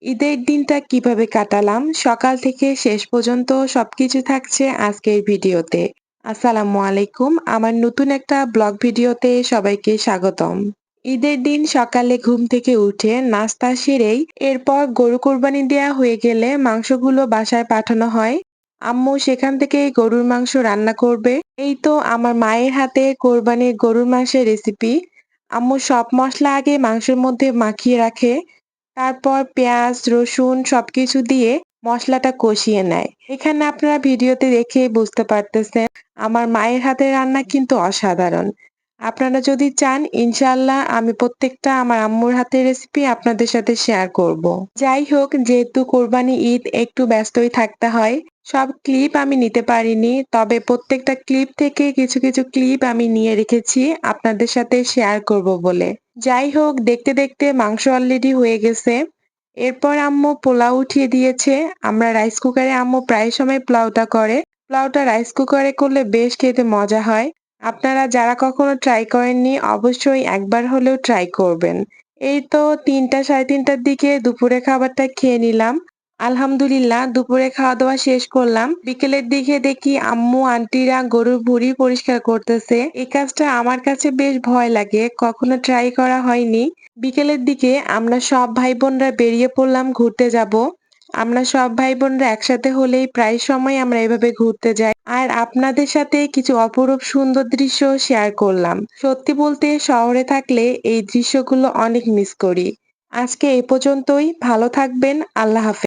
ঈদের দিনটা কিভাবে কাটালাম সকাল থেকে শেষ পর্যন্ত সবকিছু থাকছে আজকের ভিডিওতে। আসসালামু আলাইকুম, আমার নতুন একটা ব্লগ ভিডিওতে সবাইকে স্বাগতম। ঈদের দিন সকালে ঘুম থেকে উঠে নাস্তা সেরেই এরপর গরু কোরবানি দেয়া হয়ে গেলে মাংসগুলো বাসায় পাঠানো হয়। আম্মু সেখান থেকে গরুর মাংস রান্না করবে। এই তো আমার মায়ের হাতে কোরবানির গরুর মাংসের রেসিপি। আম্মু সব মশলা আগে মাংসের মধ্যে মাখিয়ে রাখে, তারপর পেঁয়াজ, রসুন সবকিছু দিয়ে মসলাটা কষিয়ে নেয়। এখানে আপনারা ভিডিওতে দেখেই বুঝতে পারতেছেন আমার মায়ের হাতের রান্না কিন্তু অসাধারণ। আপনারা যদি চান ইনশাআল্লাহ আমি প্রত্যেকটা আমার আম্মুর হাতের রেসিপি আপনাদের সাথে শেয়ার করব। যাই হোক, যেহেতু কোরবানি ঈদ একটু ব্যস্তই থাকতে হয়, সব ক্লিপ আমি নিতে পারিনি, তবে প্রত্যেকটা ক্লিপ থেকে কিছু কিছু ক্লিপ আমি নিয়ে রেখেছি আপনাদের সাথে শেয়ার করব বলে। যাই হোক, দেখতে দেখতে মাংস অলরেডি হয়ে গেছে। এরপর আম্মু পোলাও উঠিয়ে দিয়েছে। আমরা রাইস কুকারে আম্মু প্রায় সময় পোলাওটা করে। পোলাওটা রাইস কুকারে করলে বেশ খেতে মজা হয়। আপনারা যারা কখনো ট্রাই করেননি অবশ্যই একবার হলেও ট্রাই করবেন। এই তো ৩টা ৩:৩০টার দিকে দুপুরে খাবারটা খেয়ে নিলাম। আলহামদুলিল্লাহ দুপুরে খাওয়া দাওয়া শেষ করলাম। বিকেলের দিকে দেখি আম্মু আন্টিরা গরুর ভুঁড়ি পরিষ্কার করতেছে। এই কাজটা আমার কাছে বেশ ভয় লাগে, কখনো ট্রাই করা হয়নি। বিকেলের দিকে আমরা সব ভাই বোনরা বেরিয়ে পড়লাম ঘুরতে যাব। আমরা সব ভাই বোনরা একসাথে হলেই প্রায় সময় আমরা এভাবে ঘুরতে যাই। আর আপনাদের সাথে কিছু অপরূপ সুন্দর দৃশ্য শেয়ার করলাম। সত্যি বলতে শহরে থাকলে এই দৃশ্যগুলো অনেক মিস করি। আজকে এই পর্যন্তই, ভালো থাকবেন, আল্লাহ হাফেজ।